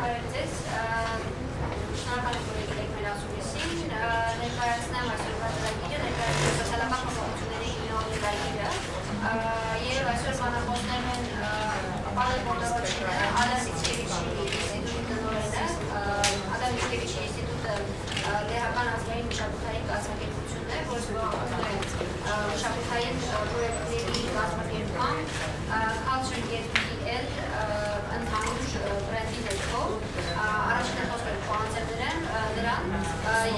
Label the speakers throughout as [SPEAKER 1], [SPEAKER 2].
[SPEAKER 1] Բարևձեզ, շնորհակալ եմ, որ եկել եք մեր ասուլիսին, ներկայացնեմ այսօր բաժանագիրը, ներկայացնեմ սոցիալական փոփոխությունների հիմնավորի վայրերը, եւ այսօր բանախոսներն են Pavel Potorchinը, Adam Mickiewicz-ի ինստիտուտի տնօրենը, Adam Mickiewicz-ի ինստիտուտը լեհական ազգային մշակութային կազմակերպություն է, որ զբաղվում է մշակութային պրոյեկտների կազմակերպման, Culture Get ընդհանուր բրենդի ներքո, առաջին խոսքը փոխանցել նրան,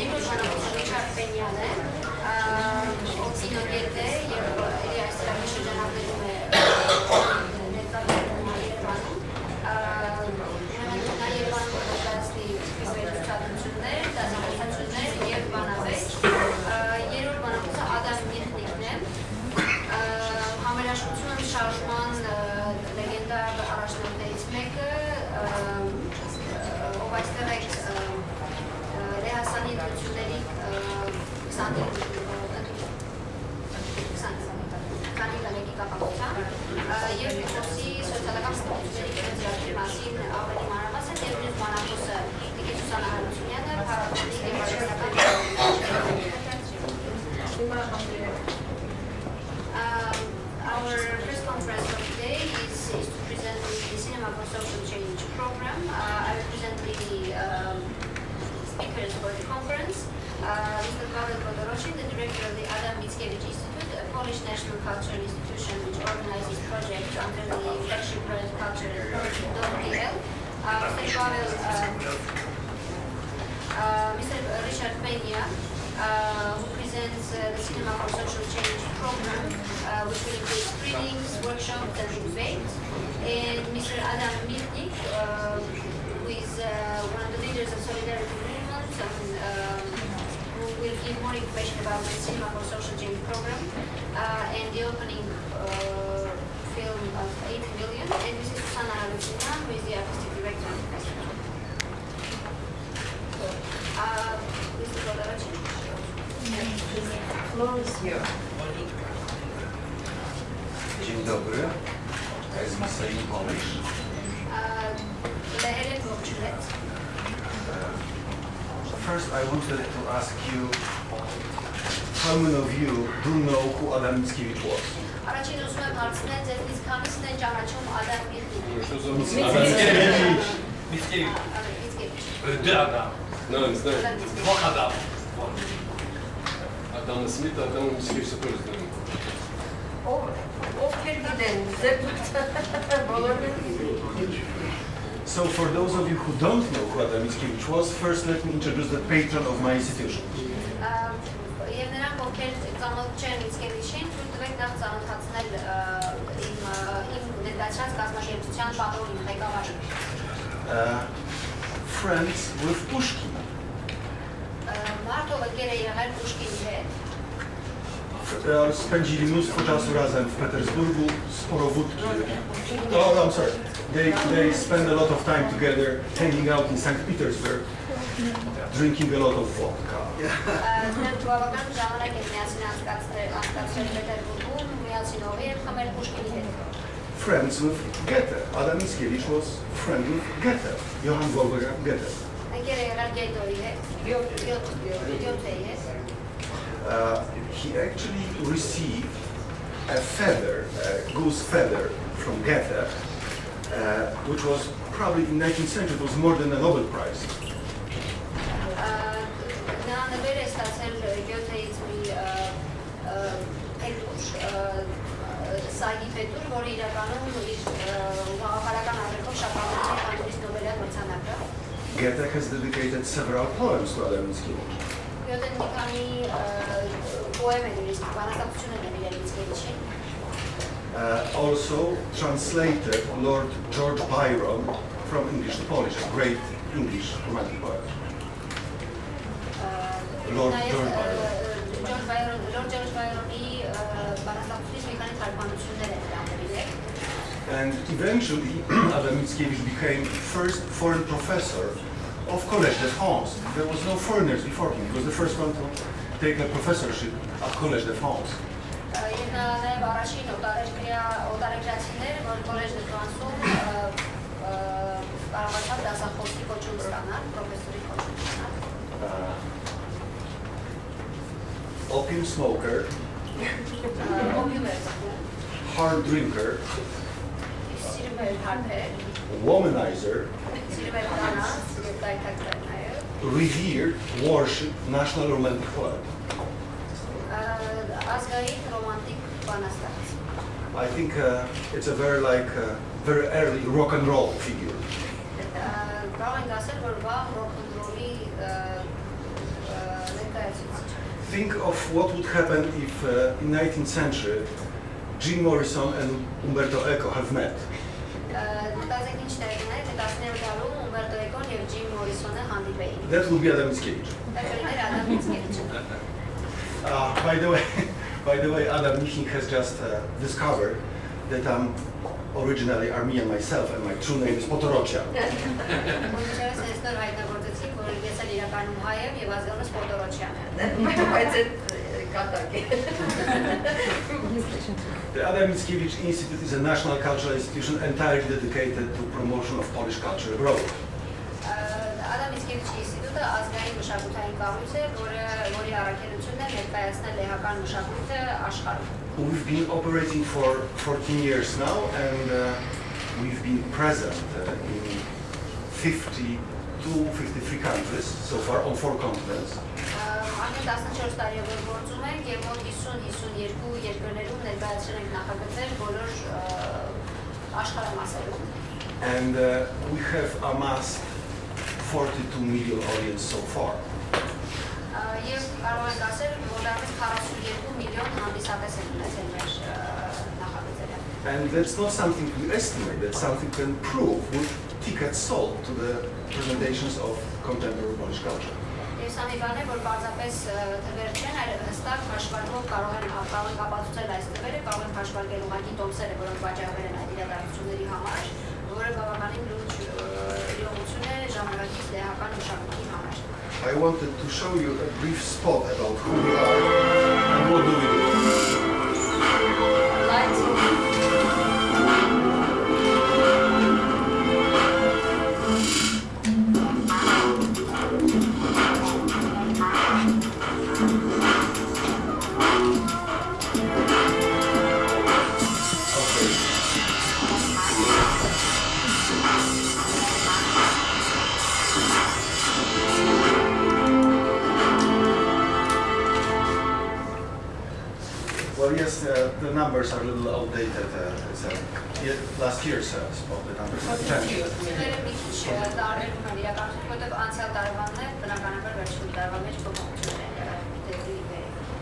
[SPEAKER 1] երկրորդ բանախոսը Richard Penyan է, ով կինոգետ է եւ այս ծրագրի շրջանակներում է ներկայացնում Երևանում, նա Երևանում կայացնի վերլուծություններ, դասախոսություններ եւ բանավեճ, երրորդ բանախոսը Adam Mihnikն է, համերաշխություն շարժման լեգենդար առաջնորդներից մեկը, ով այստեղ է Լեհաստանի ընտրությունների 20-ի կապակցությամբ եւ խոսի սոցիալական փոփոխությունների ծրագրի մասին ավելի մանրամասն եւ մյուս բանախոսը Susanna Harutyunyանը փառատոնի եւ արժանական Our press conference for today is to present the Cinema for Social Change program. I represent the speakers for the conference. Mr. Pavel Potorchin, the director of the Adam Mickiewicz Institute, a Polish national cultural institution which organizes projects under the flagship project Culture.pl. Mr. Richard Pena, who presents the Cinema for Social Change program, which will include screenings, workshops, and debate. And Mr. Adam Mihnik, who is one of the leaders of Solidarity Movement, who will give more information about the Cinema for Social Change program and the opening film of 8 million. And this is Susanna Harutyunyan, who is the artistic director of the festival. Mr. Potorchin.
[SPEAKER 2] Floor is yours.
[SPEAKER 3] Dzień dobry. As we say in Polish. First, I wanted to ask you, how many of you do know who Adam Mickiewicz was?
[SPEAKER 4] No, nie znam. Dwóch Adam. Adam Smith, Adam Mickiewicz też znam.
[SPEAKER 3] So for those of you who don't know who Adam Mickiewicz was, first let me introduce the patron of my institution. Friends with Pushkin. Spędzili mnóstwo czasu razem w Petersburgu, sporo wódki. Oh, I'm sorry. They spend a lot of time together hanging out in St. Petersburg, drinking a lot of vodka. Friends with Goethe. Adam Mickiewicz was friend with Goethe. Johann Wolfgang Goethe. He actually received a feather, a goose feather from Goethe, which was probably in the 19th century, it was more than a Nobel Prize. Goethe has dedicated several poems to Adam Mickiewicz. Also translated Lord George Byron from English to Polish, a great English romantic poet. Lord George Byron. And eventually, Adam Mickiewicz became first foreign professor of Collège de France. There was no foreigners before him. He was the first one to take a professorship at Collège de France. opium smoker, hard drinker, womanizer, revered, worshipped national romantic poet. I think it's a very early rock and roll figure. Think of what would happen if in 19th century Jim Morrison and Umberto Eco have met. That would be Adam Mickiewicz. By the way, Adam Mihnik has just discovered that I'm originally Armenian myself, and my true name is Potorchin. The Adam Mickiewicz Institute is a national cultural institution entirely dedicated to promotion of Polish culture abroad.
[SPEAKER 1] Adam Mickiewicz Institute ազգային մշակութային կառույց է, որի առաքելությունն է ներկայացնել լեհական մշակույթը աշխարհում։
[SPEAKER 3] We've been operating for 14 years now, and we've been present in 52, 53 countries so far on 4 continents.
[SPEAKER 1] Ամեն 14 տարի որ գործում ենք եւ մոտ 50-52 երկրներում ներկայացրել ենք նախագծեր բոլոր աշխարհամասերում։
[SPEAKER 3] And we have amassed 42 million audience so far.
[SPEAKER 1] Եվ կարող ենք ասել, որ դեռ 42 միլիոն հանդիսատես են ունեցել մեր նախագծերը։
[SPEAKER 3] And that's not something we estimate, that's something we can prove with tickets sold to the presentations of contemporary Polish culture.
[SPEAKER 1] Եվ սա մի բան է, որ պարզապես թվեր չեն, այլ հստակ հաշվարկով կարող են ապացուցել այս թվերը, կարող են հաշվարկել ուղղակի տոմսերը, որոնք վաճառվել են այդ իրադարձությունների համար, որը բավականին լուրջ իրողություն է ժամանակից լեհական մշակույթի համար։
[SPEAKER 3] I wanted to show you a brief spot about who we are and what do we do. Well, yes, the numbers are a little outdated. It's last year's spot, the numbers have changed.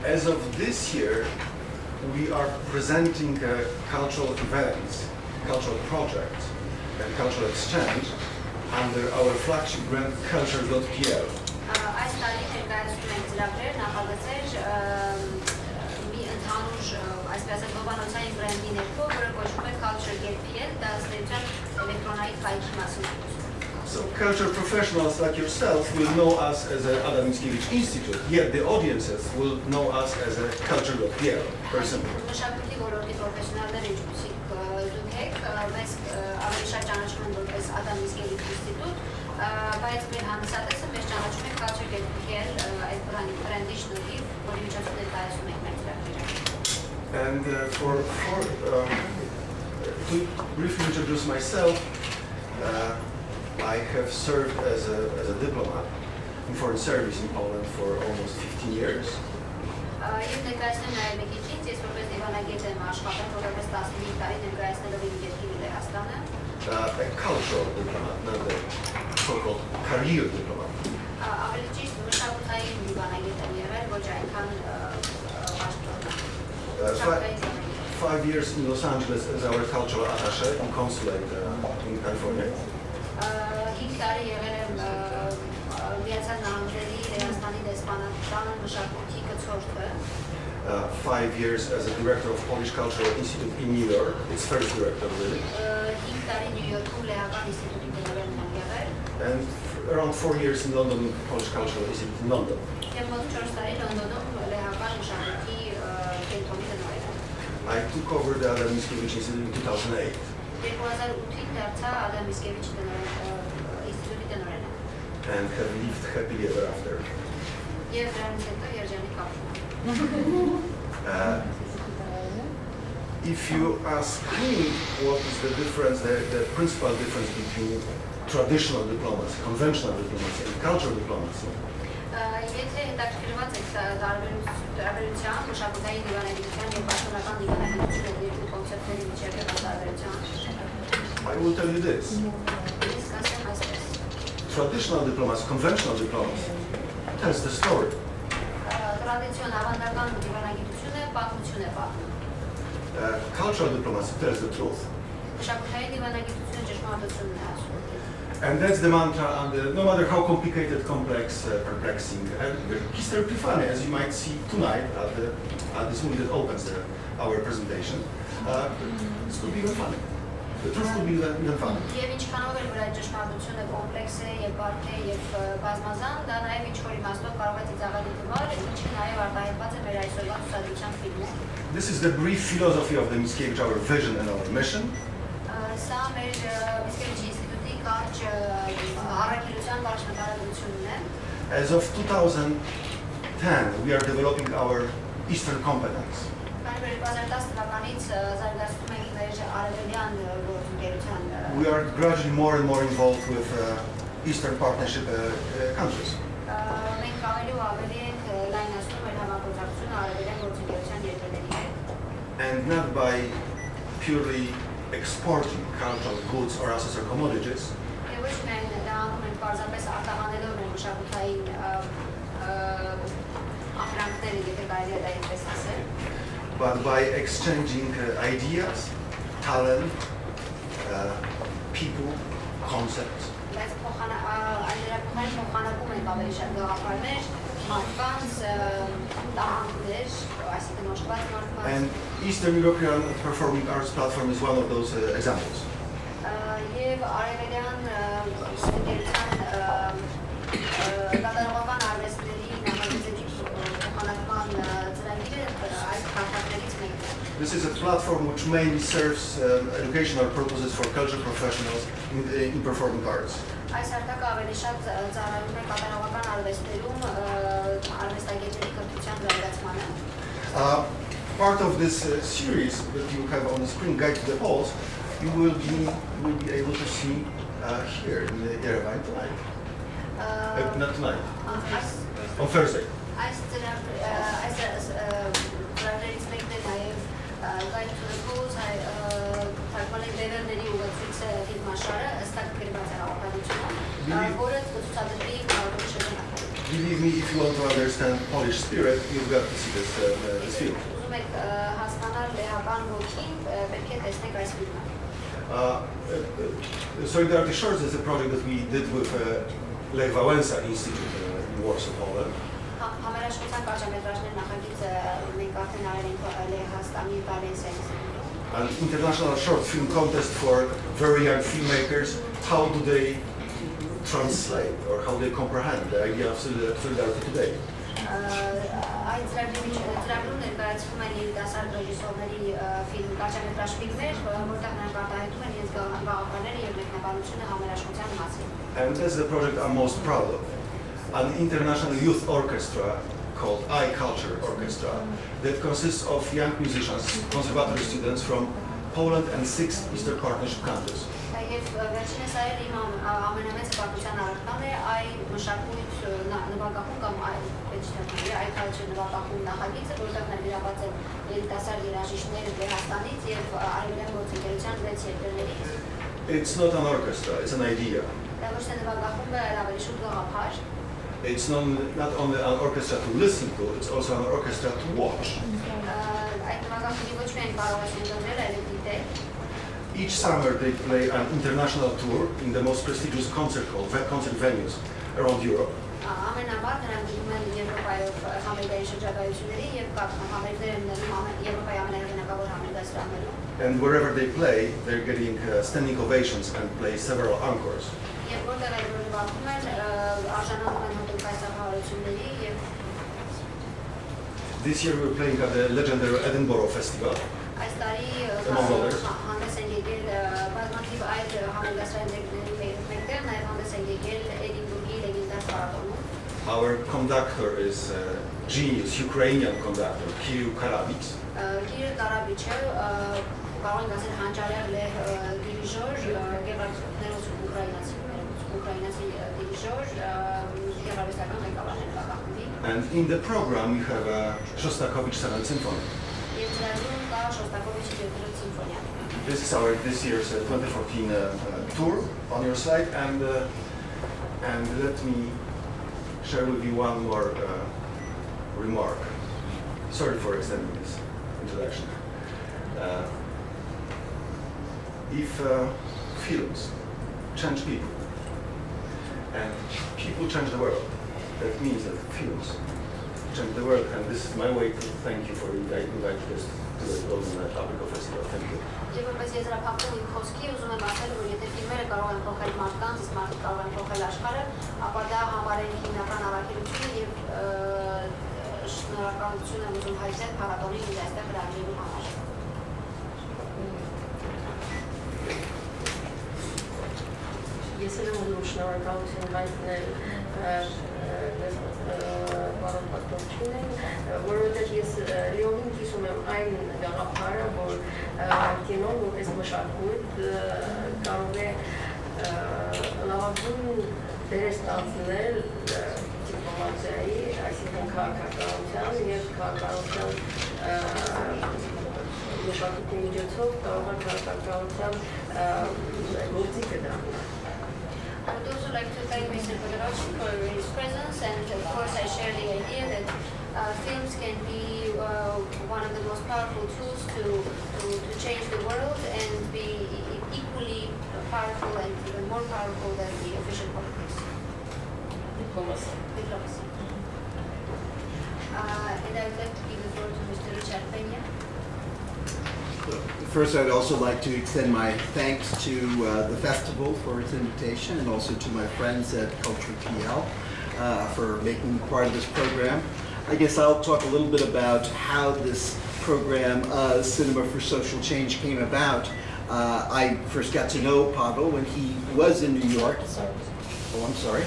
[SPEAKER 3] As of this year, we are presenting cultural events, cultural projects, and cultural exchange under our flagship brand culture.pl.
[SPEAKER 1] Այսպես գլոբալացային բրենդի ներքո, որը կոչվում է culture.pl, դա ստեյջան էլեկտրոնային կայքի մասնակից։
[SPEAKER 3] So culture professionals like yourself will know us as an Adam Mickiewicz Institute, yet the audiences will know us as a culture.pl, very simple.
[SPEAKER 1] Մշակույթի ոլորտի պրոֆեսիոնալները ինչպիսիք դուք եք, մեզ ավելի շատ ճանաչում են որպես Adam Mickiewicz Institute, բայց մեր հանդիսատեսը մեզ ճանաչում է culture.pl այդ բրենդի շնորհիվ, որի միջոցով ներկայացնում ենք մեր ծրագրերը։
[SPEAKER 3] And to briefly introduce myself, I have served as a diplomat in foreign service in Poland for almost 15 years.
[SPEAKER 1] A
[SPEAKER 3] cultural diplomat, not the so-called career diplomat. 5 years in Los Angeles as our cultural attaché and consulate in California. 5 years as a director of Polish Cultural Institute in New York, its first director really. And around 4 years in London, Polish Cultural Institute in London. I took over the Adam Mickiewicz Institute in 2008. And have lived happily ever after. If you ask me what is the difference, the principal difference between traditional diplomacy, conventional diplomacy, and cultural diplomacy,
[SPEAKER 1] Եթե հետաքրքրված եք տարբերության, մշակութային դիվանագիտության եւ պաշտոնական դիվանագիտության երկու կոնցեպտների միջև եղած տարբերության,
[SPEAKER 3] I will tell you this.
[SPEAKER 1] ես կասեմ այսպես.
[SPEAKER 3] Traditional diplomacy, conventional diplomacy, tells the story.
[SPEAKER 1] Տրադիցիոն ավանդական դիվանագիտությունը պատմություն է պատմում։
[SPEAKER 3] Cultural diplomacy tells the truth.
[SPEAKER 1] Մշակութային դիվանագիտությունը ճշմարտությունն է ասում։
[SPEAKER 3] And that's the mantra, and no matter how complicated, complex, perplexing, and historically funny, as you might see tonight at this movie that opens our presentation, this could be even funny. The truth could be even funny.
[SPEAKER 1] Եվ ինչքանով էլ որ այդ ճշմարտությունը կոմպլեքս է եւ բարդ է եւ բազմազան, դա նաեւ ինչ-որ իմաստով կարող է ծիծաղելի թվալ, ինչը նաեւ արտահայտված է մեր այսօրվա ցուցադրության ֆիլմում։
[SPEAKER 3] This is the brief philosophy of the Mihnik, our vision and our mission.
[SPEAKER 1] Սա մեր Միսկեվիչի ինստիտուտի կարճ առաքելության կարճ նկարագրությունն է։
[SPEAKER 3] As of 2010, we are developing our Eastern competence. We are gradually more and more involved with Eastern Partnership countries. And not by purely exporting cultural goods or assets or commodities, but by exchanging ideas, talent, people, concepts. And Eastern European Performing Arts Platform is one of those examples. This is a platform which mainly serves educational purposes for cultural professionals in performing arts. Part of this series that you have on the screen, Guide to the Poles, you will be able to see here in the Yerevan tonight. Not tonight. On Thursday. Believe me, if you want to understand Polish spirit, you've got to see this film. Solidarity Shorts is a project that we did with Lech Wałęsa Institute in Warsaw, Poland. An international short film contest for very young filmmakers. How do they translate or how they comprehend the idea of solidarity today? And that's the project I'm most proud of. An international youth orchestra called iCulture Orchestra that consists of young musicians, conservatory students from Poland and 6 Eastern Partnership countries. It's not an orchestra, it's an idea. It's not only an orchestra to listen to, it's also an orchestra to watch. Each summer they play an international tour in the most prestigious concert venues around Europe. And wherever they play, they're getting standing ovations and play several encores. This year we're playing at the legendary Edinburgh Festival, among others. Our conductor is genius Ukrainian conductor, Kirill Karabiks.
[SPEAKER 1] Kirill Karabichը կարող ենք ասել հանճարեղ դիրիժոր, գեղարվեստներով ուկրաինացի դիրիժոր, գեղարվեստական ղեկավարներ կապակցվի։
[SPEAKER 3] And in the program we have a Shostakovich 7th Symphony.
[SPEAKER 1] Եվ ծրագրում կա Շոստակովիչի 7-րդ սիմֆոնիա։
[SPEAKER 3] This is our this year's 2014 tour on your slide, and let me share with you one more remark. Sorry for extending this introduction. If films change people and people change the world, that means that films change the world, and this is my way to thank you for inviting us to the Golden Tropical Festival. Thank you.
[SPEAKER 1] Եվ որպես եզրափակում իմ խոսքի ուզում եմ ասել, որ եթե ֆիլմերը կարող են փոխել մարդկանց, իսկ մարդիկ կարող են փոխել աշխարհը, ապա դա համարել հիմնական առաքելություն եւ շնորհակալություն եմ ուզում հայտնել փառատոնին ինձ այստեղ հրավիրելու համար։
[SPEAKER 2] Ես եմ ուզում շնորհակալություն հայտնել պարոն Պոտորչինին, որովհետև ես լիովին կիսում եմ այն գաղափարը, որ կինոն որպես մշակույթ կարող է լավագույն դեր ստանձնել դիպլոմատիայի, այսինքն քաղաքականության եւ քաղաքականության մշակույթի միջոցով կարող է քաղաքականության գործիքը դառնալ։
[SPEAKER 1] I would also like to thank Mr. Potorchin for his presence, and of course I share the idea that films can be one of the most powerful tools to change the world and be equally powerful and even more powerful than the official politics. Diplomacy. And I would like to give the floor to Mr. Richard Pena.
[SPEAKER 5] First, I'd also like to extend my thanks to the festival for its invitation, and also to my friends at Culture PL for making part of this program. I guess I'll talk a little bit about how this program, Cinema for Social Change, came about. I first got to know Pavel when he was in New York. Oh, I'm sorry.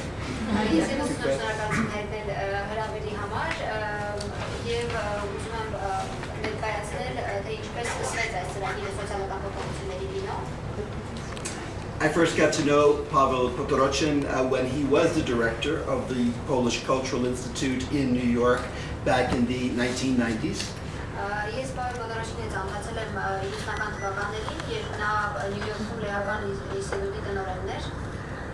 [SPEAKER 5] I first got to know Pavel Potorchin when he was the director of the Polish Cultural Institute in New York back in the 1990s.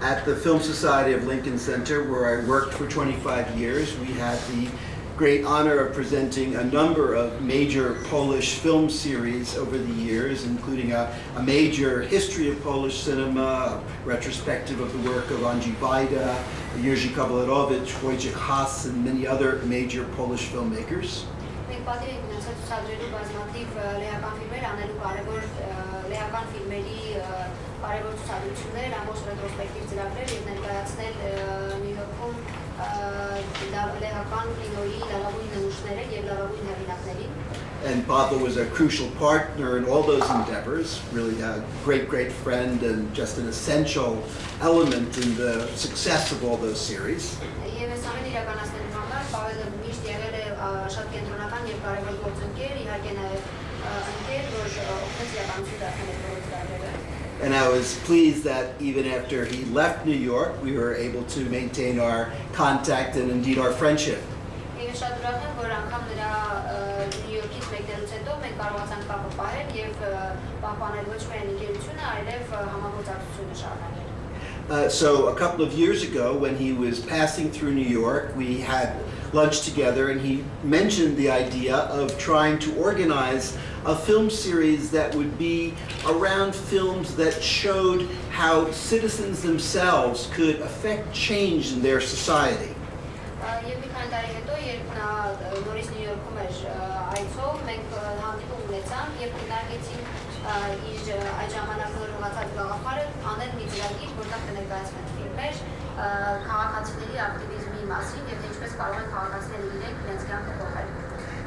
[SPEAKER 5] At the Film Society of Lincoln Center, where I worked for 25 years, we had the great honor of presenting a number of major Polish film series over the years, including a major history of Polish cinema, a retrospective of the work of Andrzej Wajda, Jerzy Kawalerowicz, Wojciech Haas, and many other major Polish filmmakers. And Pavel was a crucial partner in all those endeavors, really a great friend and just an essential element in the success of all those series. And I was pleased that even after he left New York, we were able to maintain our contact and indeed our friendship. So a couple of years ago, when he was passing through New York, we had lunch together, and he mentioned the idea of trying to organize a film series that would be around films that showed how citizens themselves could affect change in their society.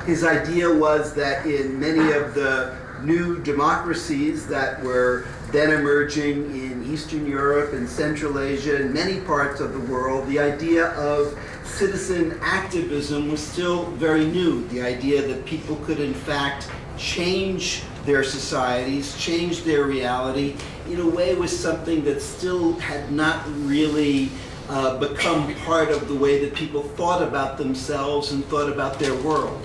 [SPEAKER 5] His idea was that in many of the new democracies that were then emerging in Eastern Europe and Central Asia and many parts of the world, the idea of citizen activism was still very new. The idea that people could in fact change their societies, change their reality, in a way was something that still had not really become part of the way that people thought about themselves and thought about their world.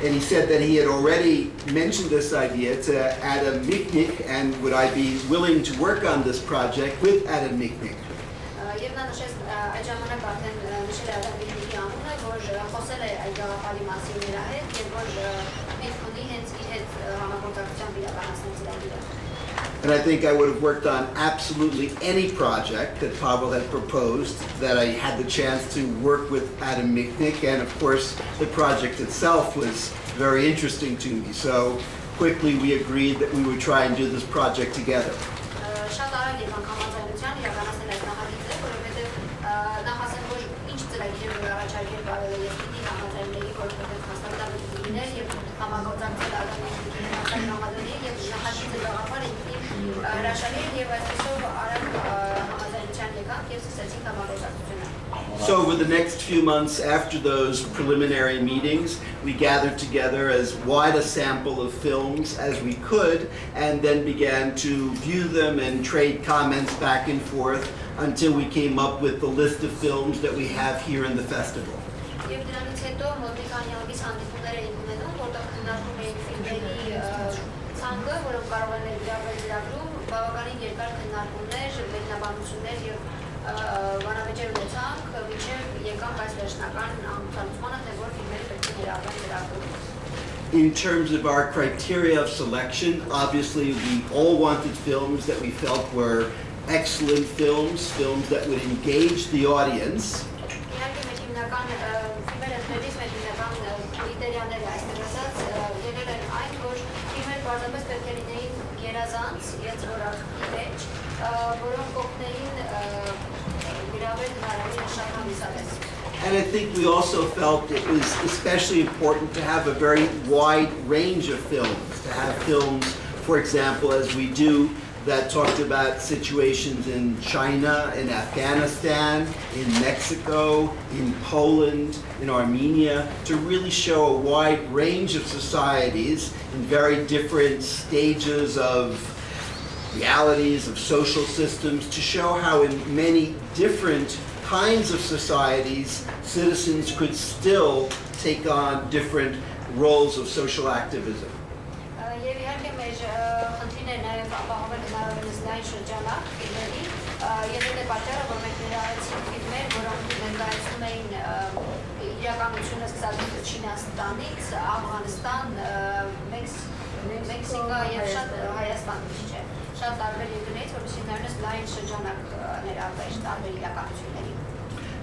[SPEAKER 5] And he said that he had already mentioned this idea to Adam Mihnik, and would I be willing to work on this project with Adam Mihnik? And I think I would have worked on absolutely any project that Pavel had proposed, that I had the chance to work with Adam Mihnik, and of course the project itself was very interesting to me. So quickly we agreed that we would try and do this project together. So over the next few months after those preliminary meetings, we gathered together as wide a sample of films as we could, and then began to view them and trade comments back and forth until we came up with the list of films that we have here in the festival. In terms of our criteria of selection, obviously we all wanted films that we felt were excellent films, films that would engage the audience. And I think we also felt it was especially important to have a very wide range of films, to have films, for example, as we do, that talked about situations in China, in Afghanistan, in Mexico, in Poland, in Armenia, to really show a wide range of societies in very different stages of realities, of social systems, to show how in many different kinds of societies, citizens could still take on different roles of social activism.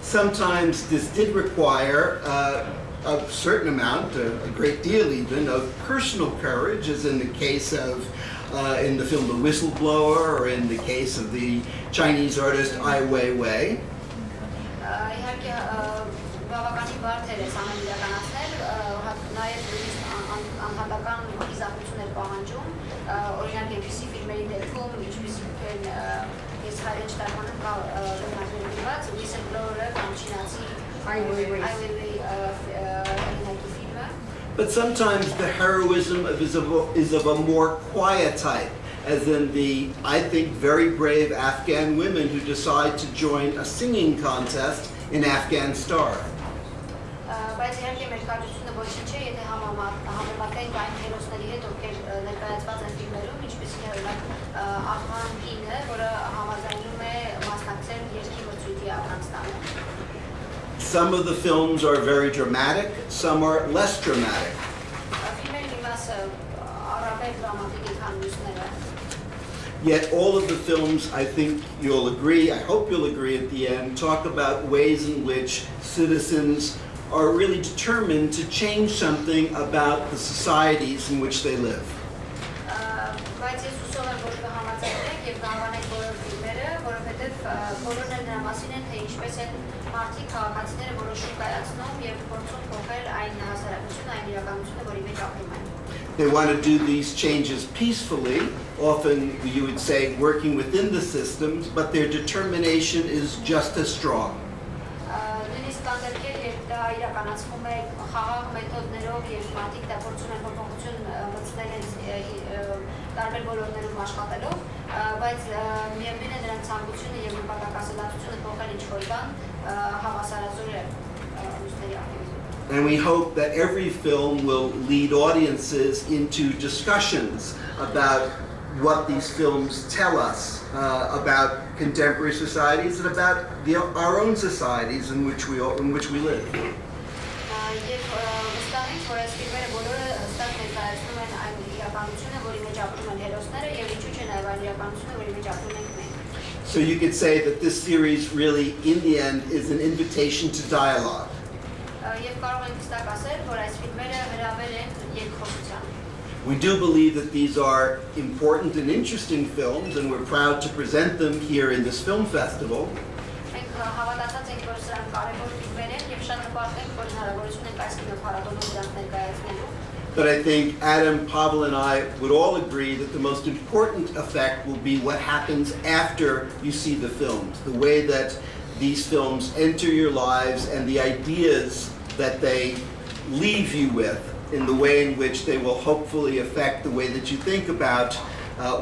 [SPEAKER 5] Sometimes this did require a certain amount, a great deal even, of personal courage, as in the case of, in the film The Whistleblower, or in the case of the Chinese artist Ai Weiwei. But sometimes the heroism is of a more quiet type, as in the, I think, very brave Afghan women who decide to join a singing contest in Afghan Star. Some of the films are very dramatic, some are less dramatic. Yet all of the films, I think you'll agree, I hope you'll agree at the end, talk about ways in which citizens are really determined to change something about the societies in which they live. They want to do these changes peacefully, often you would say working within the systems, but their determination is just as strong. And we hope that every film will lead audiences into discussions about what these films tell us about contemporary societies and about our own societies in which we live. So you could say that this series really, in the end, is an invitation to dialogue. We do believe that these are important and interesting films, and we're proud to present them here in this film festival. But I think Adam, Pavel, and I would all agree that the most important effect will be what happens after you see the films, the way that these films enter your lives and the ideas that they leave you with, in the way in which they will hopefully affect the way that you think about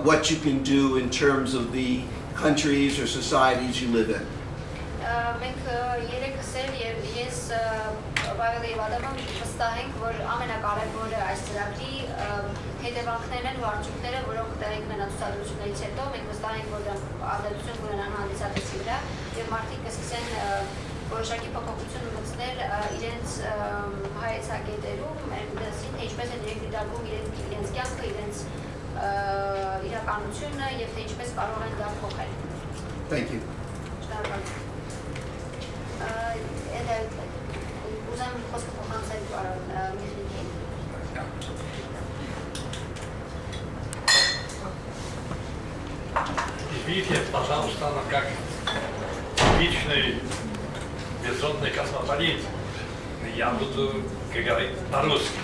[SPEAKER 5] what you can do in terms of the countries or societies you live in.
[SPEAKER 1] որոշակի փոփոխություն մտցնել իրենց հայեցակետերում, այնտեղին ինչպես են իրենք դիտարկում իրենց կյանքը, իրենց իրականությունը եւ թե ինչպես կարող են դա փոխել։
[SPEAKER 5] Thank you.
[SPEAKER 1] Ուզեմ խոսքը փոխանցել պարոն Միխնիկին։
[SPEAKER 6] Извините, пожалуйста, она как типичный безродный космополит. Я буду говорить по-русски,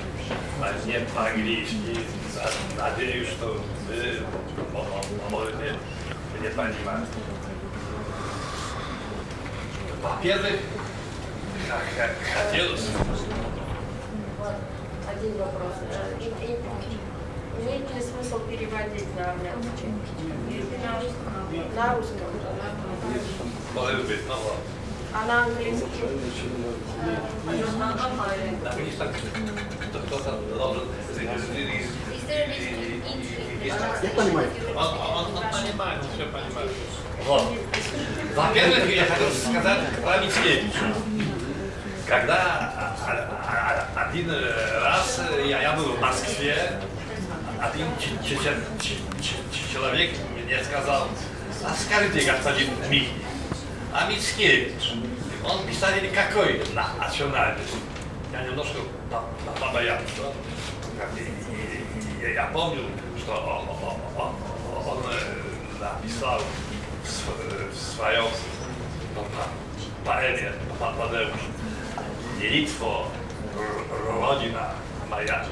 [SPEAKER 6] а не по-английски. Надеюсь, что вы можете меня понимать. Во-первых, хотелось...
[SPEAKER 2] Один вопрос. Имеет ли смысл переводить на армянский? На русском.
[SPEAKER 6] Может быть, но ладно.
[SPEAKER 2] А на английский?
[SPEAKER 6] Кто-то должен...
[SPEAKER 5] Я понимаю.
[SPEAKER 6] Он понимает, все понимает. Вот. Во-первых, я хотел сказать про Мицкевича. Когда один раз я был в Москве, один человек мне сказал: а скажите, господин Михник, а Мицкевич, он писатель какой национальности? Я немножко побоялся. Я помню, что он написал в своем поэме «Литва, родина моя».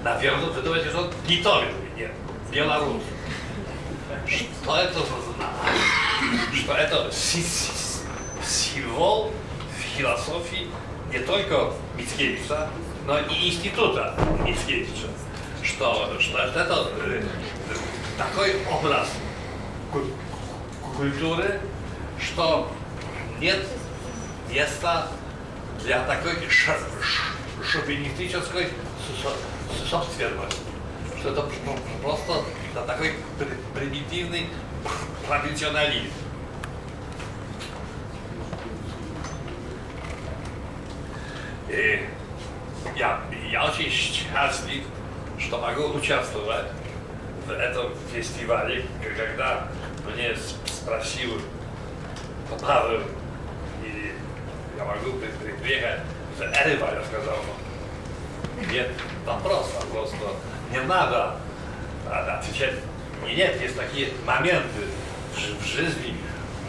[SPEAKER 6] Наверное, вы думаете, что он литовец, нет, белорус. Что это значит? Что это символ философии не только Мицкевича, но и института Мицкевича. Что это такой образ культуры, что нет места для такой шовинистической собственности. Что это просто такой примитивный провинционализм. И я очень счастлив, что могу участвовать в этом фестивале, когда мне спросил Pavel, или я могу приехать в Эреван, я сказал, нет вопроса, просто не надо отвечать нет, есть такие моменты в жизни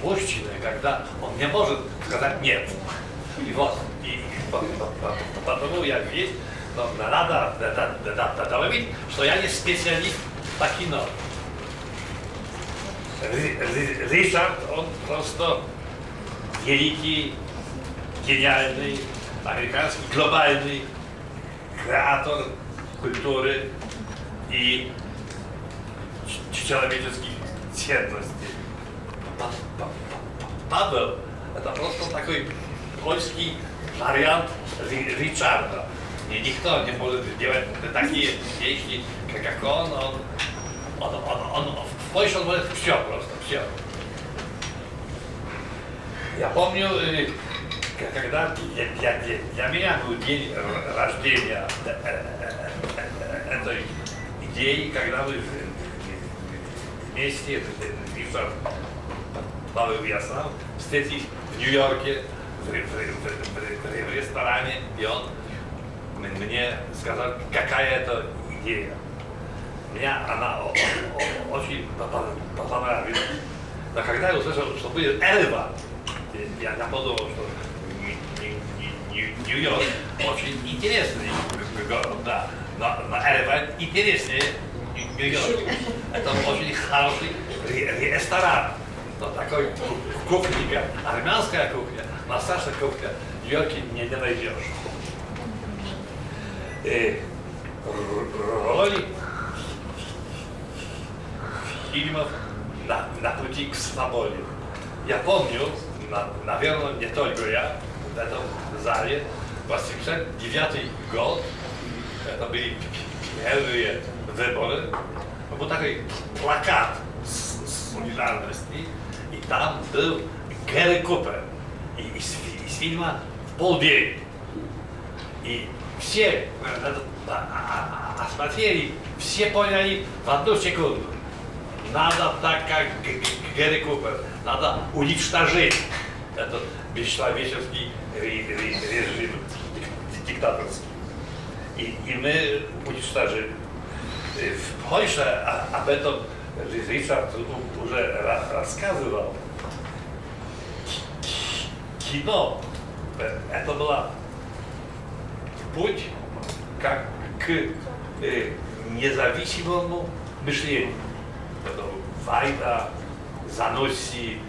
[SPEAKER 6] мужчины, когда он не может сказать нет. И вот, потому я здесь, но надо добавить, что я не специалист по кино. Ричард, он просто великий, гениальный, американский, глобальный креатор культуры и человеческих ценностей. Павел — это просто такой польский вариант Ричарда. И никто не может делать такие вещи, как он. В Польше он может все просто, все. Я помню, когда для меня был день рождения этой идеи, когда мы вместе, Ричард, Павел и я сам, встретились в Нью-Йорке, в ресторане, и он мне сказал, какая это идея. Мне она очень понравилась. Но когда я услышал, что будет Эреван, я подумал, что Нью-Йорк очень интересный город, да. Но Эреван интереснее Нью-Йорк. Это очень хороший ресторан. Но такой кухня, армянская кухня, настоящая кухня в Нью-Йорке не найдешь. Роли фильмов на пути к свободе. Я помню, наверное, не только я, в этом зале, 89 год, это были первые выборы, был такой плакат солидарности, и там был Гэри Купер из фильма «Полдень». И все осмотрели, все поняли в одну секунду. Надо так, как Гэри Купер, надо уничтожить этот бесчеловеческий режим диктаторский. И мы уничтожили. В Польше об этом Ричард уже рассказывал. Кино — это был путь как к независимому мышлению. Это Вайда, Занусси,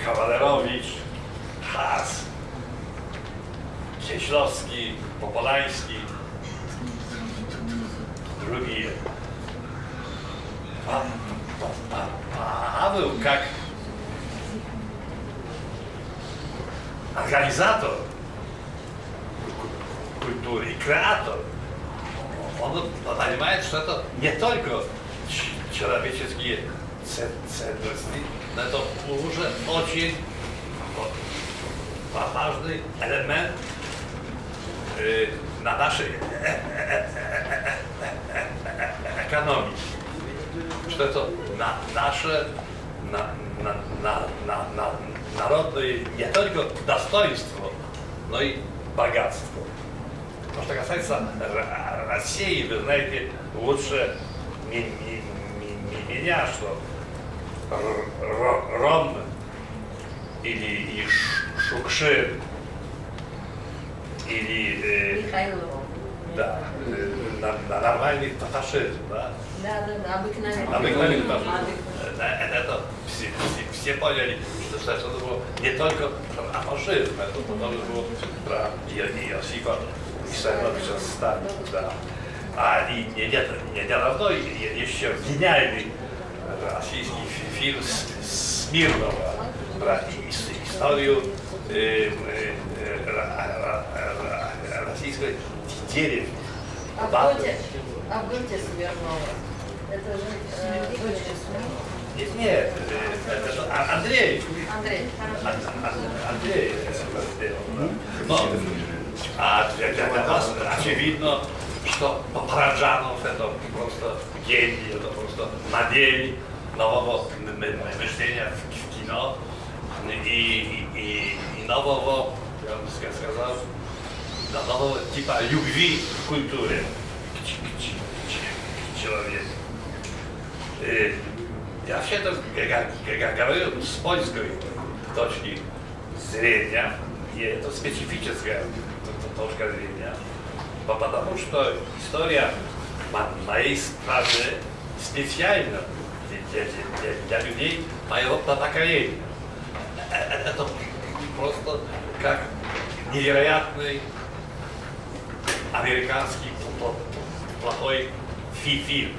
[SPEAKER 6] Кавалерович, Хас, Кieślowski, Popolański, другие. Павел как организатор культуры и креатор, он понимает, что это не только человеческие ценности, но это уже очень важный элемент на нашей экономике. Что это наше народное не только достоинство, но и богатство. То, что касается России, вы знаете лучше меня, что Ром или Шукшин или да, нормальный фашизм, да?
[SPEAKER 2] Да, обыкновенный.
[SPEAKER 6] Обыкновенный фашизм. Это все поняли, что это было не только про фашизм, это тоже было про Иосифа Виссарионовича Сталина. Да. И недавно еще гениальный российский фильм Смирнова про историю российской деревни.
[SPEAKER 2] Авдотья Смирнова. Это же дочка Смирнова.
[SPEAKER 6] Нет, это Андрей. Андрей это сделал. Но для вас очевидно, что Параджанов это просто гений, это просто модель нового мышления в кино и нового, я бы сказал, нового типа любви к культуре, к человеку. Я вообще это говорю с польской точки зрения, и это специфическая точка зрения, потому что история моей страны специально для людей моего поколения. Это просто как невероятный американский плохой фильм.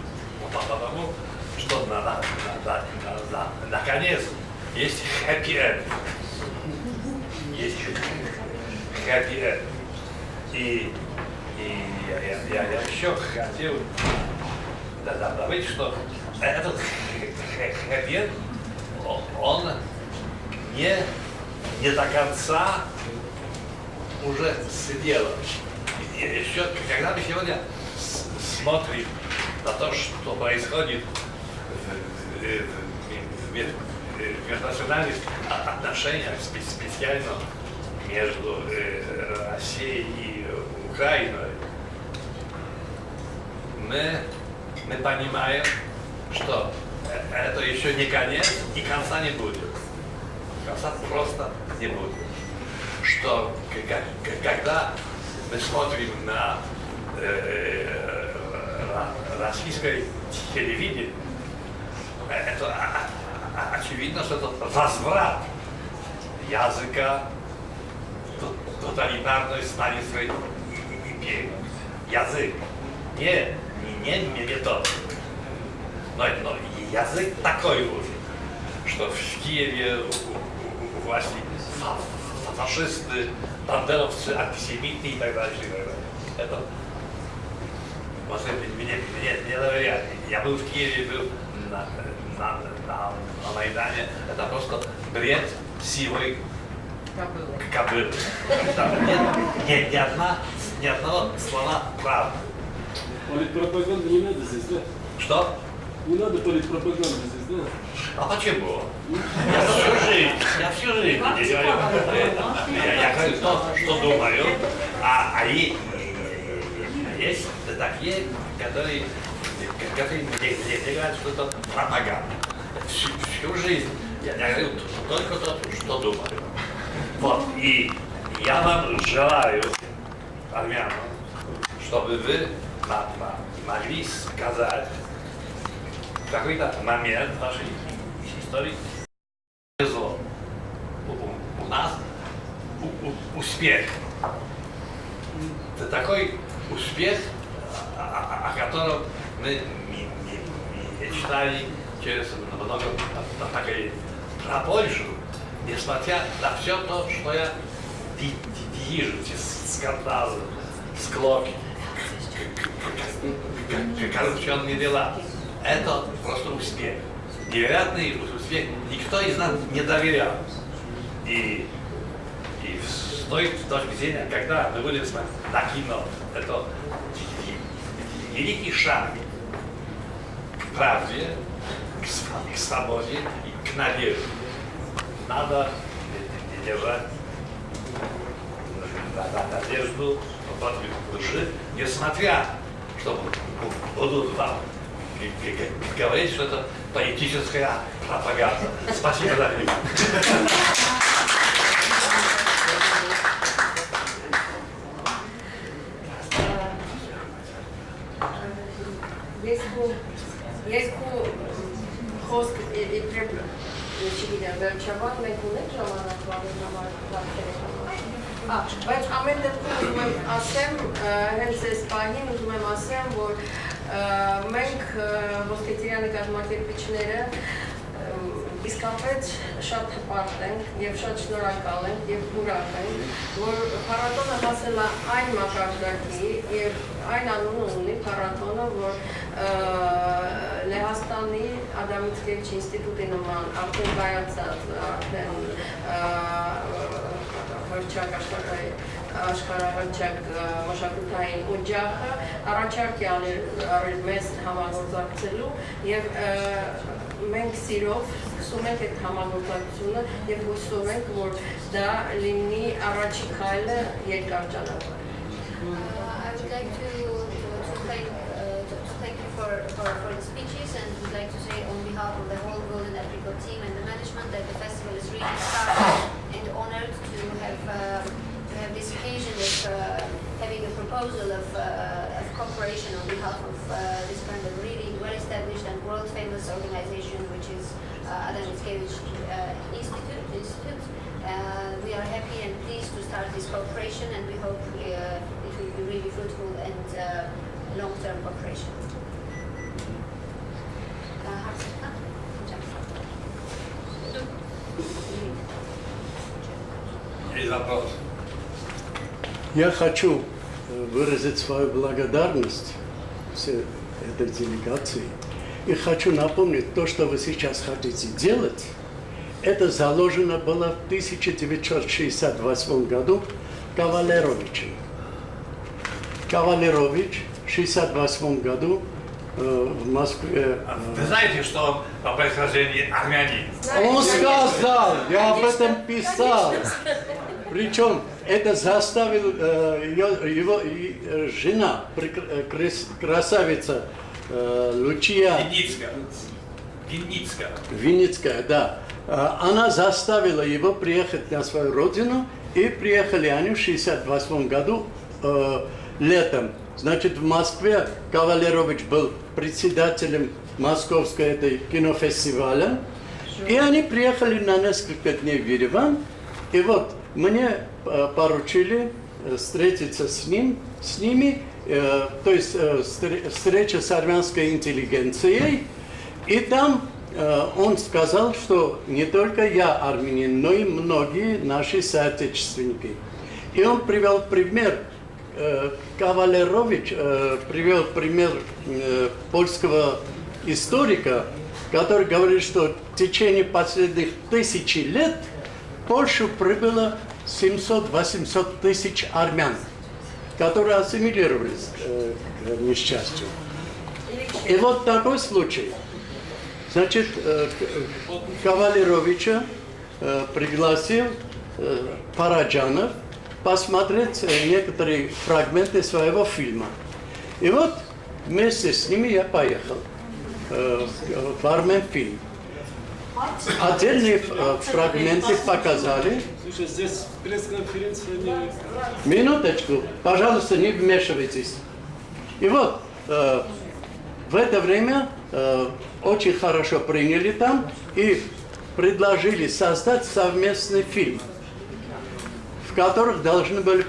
[SPEAKER 6] Потому что наконец есть хэппи-энд. Есть хэппи-энд. И я еще хотел добавить, что этот хэппи-энд, он не до конца уже сделан. Еще, когда мы сегодня смотрим на то, что происходит в межнациональных отношениях, специально между Россией и Украиной, мы понимаем, что это еще не конец и конца не будет. Конца просто не будет. Что когда мы смотрим на российское телевидение, это очевидно, что это возврат языка тоталитарной сталинской империи. Язык, не метод, но язык такой уже, что в Киеве у власти фашисты, бандеровцы, антисемиты и так далее. Это, может, мне не доверяют. Я был в Киеве, был на Майдане. Это просто бред сивой кобылы. Там нет ни одного слова правды.
[SPEAKER 4] Политпропаганды не надо здесь, да?
[SPEAKER 6] Что?
[SPEAKER 4] Не надо политпропаганды здесь, да?
[SPEAKER 6] А почему? Я всю жизнь не говорю. Я говорю то, что думаю, а есть такие, которые мне говорят, что это пропаганда. Всю жизнь я говорю только то, что думаю. Вот, и я вам желаю, армянам, чтобы вы могли сказать в какой-то момент нашей истории повезло. У нас успех. Это такой успех, о котором мы мечтали через много поколений. Про Польшу, несмотря на все то, что я вижу, скандалы, склоки, коррупционные дела, это просто успех. Невероятный успех. Никто из нас не доверял. И с той точки зрения, когда мы будем смотреть на кино, это великий шаг к правде, к свободе и к надежде. Надо держать надежду против души, несмотря, что будут вам говорить, что это политическая пропаганда. Спасибо за внимание.
[SPEAKER 2] Ես խոսք իբրև չգիտեմ, վերջաբան մենք ունենք ժամանակվանի համար վարկերի համար։ Բայց ամեն դեպքում ուզում եմ ասեմ, հենց այս պահին ուզում եմ ասեմ, որ մենք ոսկեթիրյանի կազմակերպիչները իսկապես շատ հպարտ ենք և շատ շնորհակալ ենք և ուրախ ենք, որ փառատոնը հասել է այն մակարդակի և այն անունը ունի փառատոնը, որ Լեհաստանի Ադամ Միցքևիչ ինստիտուտի նման արդեն կայացած, արդեն հռչակ աշխարհահռչակ մշակութային օջախը առաջարկ է արել մեզ համագործակցելու եւ մենք սիրով սկսում ենք այդ համագործակցությունը եւ հույսով ենք, որ դա լինի առաջին քայլը երկար ճանապարհ։
[SPEAKER 1] I would like to thank you for the speeches, and would like to say on behalf of the whole Golden Apricot team and the management that the festival is really proud and honored to have this occasion of having a proposal of cooperation on behalf of this kind of really well-established and world-famous organization, which is Adam Mickiewicz Institute. We are happy and pleased to start this cooperation, and we hope it will be really fruitful and long-term cooperation.
[SPEAKER 6] Есть вопрос?
[SPEAKER 7] Я хочу выразить свою благодарность всей этой делегации и хочу напомнить то, что вы сейчас хотите делать. Это заложено было в 1968 году Кавалеровичем. Кавалерович в 1968 году в Москве...
[SPEAKER 6] Вы знаете, что он по происхождению армянин?
[SPEAKER 7] Он сказал, я об этом писал. Причем это заставил его жена, красавица Лучия Винницкая, да. Она заставила его приехать на свою родину, и приехали они в 1968 году летом. Значит, в Москве Кавалерович был председателем московской этой кинофестиваля, и они приехали на несколько дней в Ереван, и вот мне поручили встретиться с ними, то есть встреча с армянской интеллигенцией, и там он сказал, что не только я армянин, но и многие наши соотечественники. И он привел пример, Кавалерович привел пример польского историка, который говорит, что в течение последних 1000 лет в Польшу прибыло 700-800 тысяч армян, которые ассимилировались к несчастью. И вот такой случай. Значит, Кавалеровича пригласил Параджанов посмотреть некоторые фрагменты своего фильма. И вот вместе с ними я поехал в Арменфильм. Отдельные фрагменты показали.
[SPEAKER 4] Слушай, здесь пресс-конференция не...
[SPEAKER 7] Минуточку, пожалуйста, не вмешивайтесь. И вот в это время очень хорошо приняли там и предложили создать совместный фильм, в которых должны были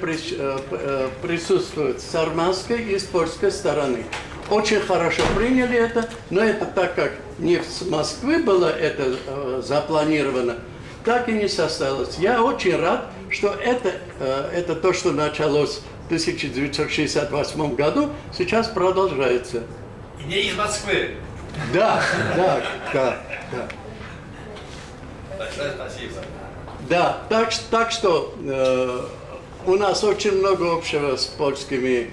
[SPEAKER 7] присутствовать с армянской и с польской стороны. Очень хорошо приняли это, но это так как не с Москвы было это запланировано, так и не состоялось. Я очень рад, что это то, что началось в 1968 году, сейчас продолжается.
[SPEAKER 6] И не из Москвы.
[SPEAKER 7] Да.
[SPEAKER 6] Спасибо.
[SPEAKER 7] Да, так что у нас очень много общего с польскими,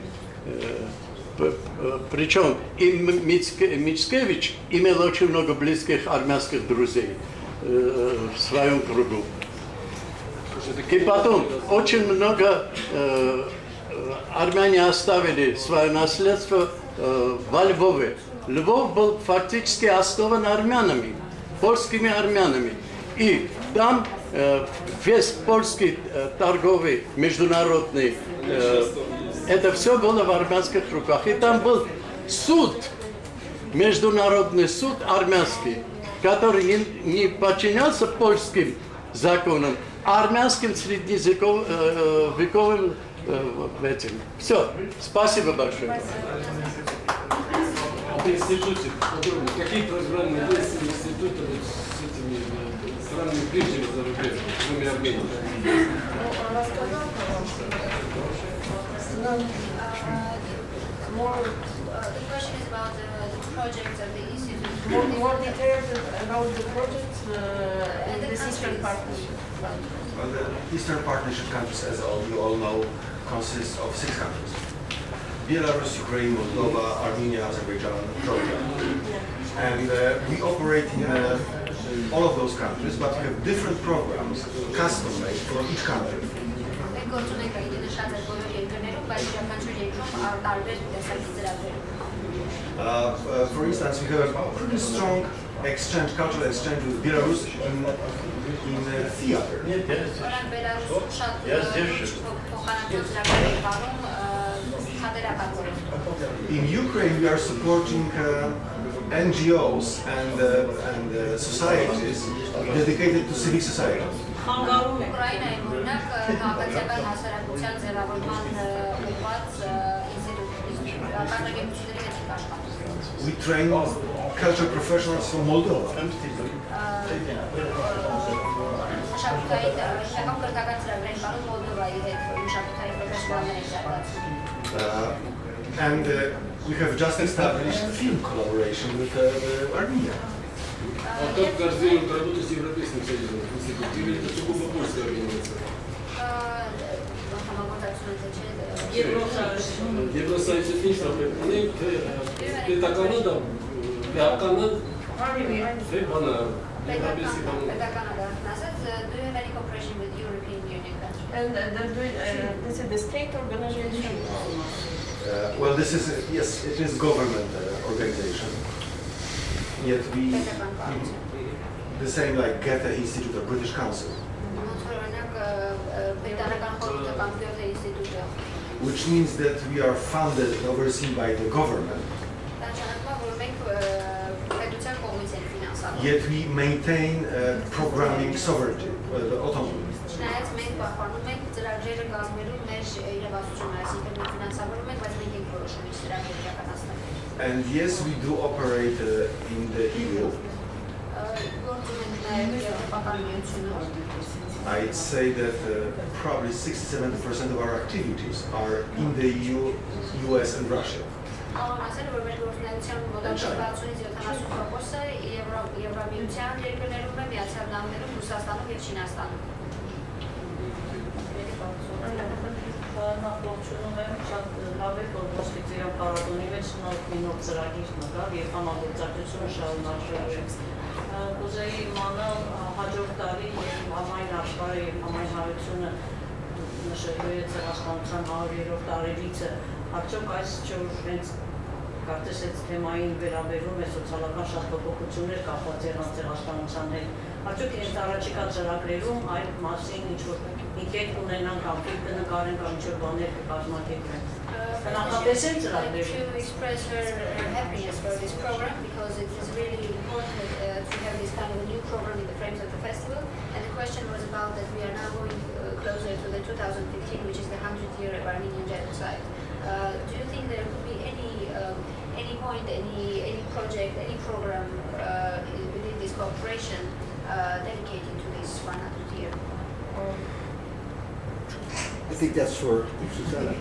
[SPEAKER 7] причем и Мицкевич имел очень много близких армянских друзей в своем кругу. И потом очень много армяне оставили свое наследство во Львове. Львов был фактически основан армянами, польскими армянами. И там весь польский торговый, международный, это все было в армянских руках. И там был суд, международный суд армянский, который не подчинялся польским законам, а армянским средневековым этим. Все, спасибо большое.
[SPEAKER 4] В институте, какие программы есть в институте с этими странными бывшими зарубежными, кроме Армении?
[SPEAKER 1] The question is about the project of the institute
[SPEAKER 2] More details about the project and the Eastern Partnership.
[SPEAKER 3] Well, the Eastern Partnership countries, as you all know, consists of 6 countries: Belarus, Ukraine, Moldova, Armenia, Azerbaijan, Georgia. And we operate in all of those countries, but we have different programs custom-made for each country. For instance, we have a pretty strong exchange, cultural exchange with Belarus in theater. In Ukraine, we are supporting NGOs and societies dedicated to civic society. We train cultural professionals from Moldova. And we have just established film collaboration with Armenia.
[SPEAKER 4] А как координируют работу с Европейским Союзом? Или это сугубо польская организация? Евросоюз министров, это Канада, Канада, Пена, Европейский
[SPEAKER 2] And this is the state organization?
[SPEAKER 3] Well, this is, yes, it is government organization. Yet we, the same like Goethe Institute or British Council. Which means that we are funded and overseen by the government. Yet we maintain programming sovereignty, autonomy. And yes, we do operate in the EU. I'd say that probably 60–70% of our activities are in the EU, US and Russia. And China.
[SPEAKER 8] Նախողջունում եմ շատ լավ է, որ ոստիքության պարադոնի մեջ նոր մի նոր ծրագիր մտավ եւ համագործակցությունը շարունակվելու է։ Կուզեի իմանալ հաջորդ տարի եւ համայն աշխարհը եւ համայն հայությունը նշելու է ցեղասպանության 100-րդ տարելիցը, արդյոք այս չոր հենց կարծես այդ թեմային վերաբերում է սոցիալական շատ փոփոխություններ կապված ցեղասպանության հետ։ Արդյոք այս առաջիկա ծրագրերում այդ մասին ինչ-որ ինքետ ունենան կամ ֆիլմ նկարեն կամ ինչ-որ բաներ կկազմակերպեն։
[SPEAKER 1] To express her happiness for this program because it is really important to have this kind of a new program in the frames of the festival. And the question was about that we are now going closer to the 2015, which is the 100th year of Armenian genocide. Do you think there could be any point, any project, any program within this cooperation dedicated to this 100th year?
[SPEAKER 5] I think that's for Susanna.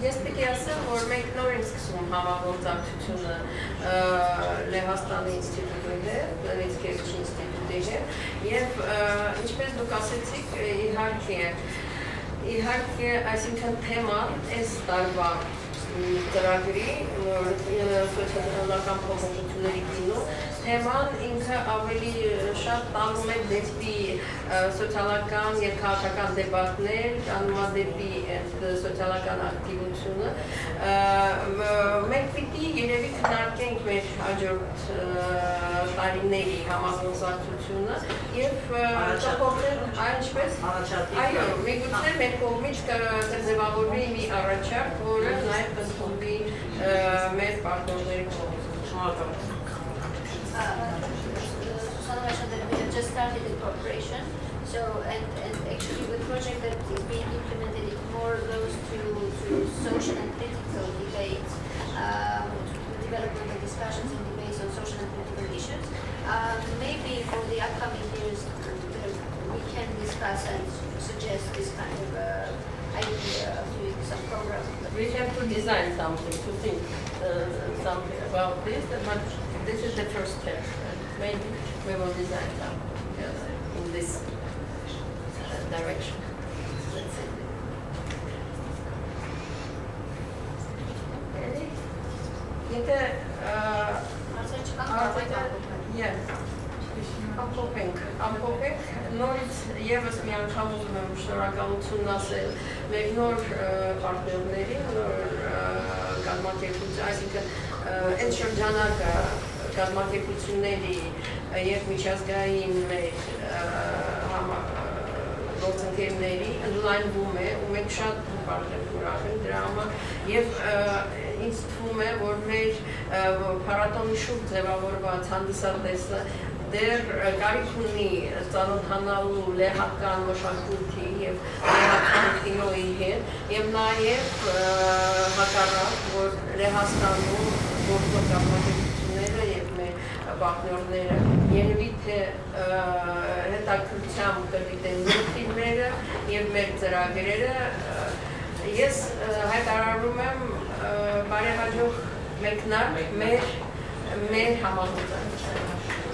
[SPEAKER 2] Ես պիտի ասեմ, որ մենք նոր ենք սկսում համագործակցությունը Լեհաստանի ինստիտուտի հետ, Լենինսկի ինստիտուտի հետ, եւ ինչպես դուք ասեցիք, իհարկե, այսինքն թեման այս տարվա ծրագրի սոցիալական փոփոխությունների գինու թեման ինքը ավելի շատ տանում է դեպի սոցիալական եւ քաղաքական դեպատներ, տանում է դեպի սոցիալական ակտիվությունը։ Մենք պիտի երևի քննարկենք մեր հաջորդ տարիների համագործակցությունը եւ ճապոնեն այնպես այո, միգուցե մեր կողմից կձևավորվի մի առաջարկ, որը նաեւ կընդունվի մեր պարտներների կողմից։
[SPEAKER 1] Susanna mentioned that we have just started the cooperation, so and actually the project that is being implemented it more goes to social and political debates, to development of discussions and debates on social and political issues. Maybe for the upcoming years we can discuss and suggest this kind of idea of doing some program.
[SPEAKER 2] We have to design something, to think something about this, but this is the first step. And maybe we will design something together in this direction. Let's see. Okay. Եթե ամփոփենք, նորից եւս մի անգամ ուզում եմ շնորհակալություն ասել մեր նոր պարտներներին, նոր կազմակերպություն, այսինքն այդ շրջանակը կազմակերպությունների եւ միջազգային մեր գործընկերների ընդլայնվում է ու մենք շատ բարդ ուրախ ենք դրա համար եւ ինձ թվում է որ մեր փառատոնի շուրջ ձևավորված հանդիսատեսը դեռ կարիք ունի ծանոթանալու լեհական մշակույթի եւ լեհական կինոյի հետ եւ նաեւ հակառակ որ Լեհաստանում գործող կազմակերպությունները եւ մեր պարտներները երևի թե հետաքրքրությամբ կդիտեն մեր ֆիլմերը եւ մեր ծրագրերը ես հայտարարում եմ բարեհաջող մեկնարկ մեր համագործակցության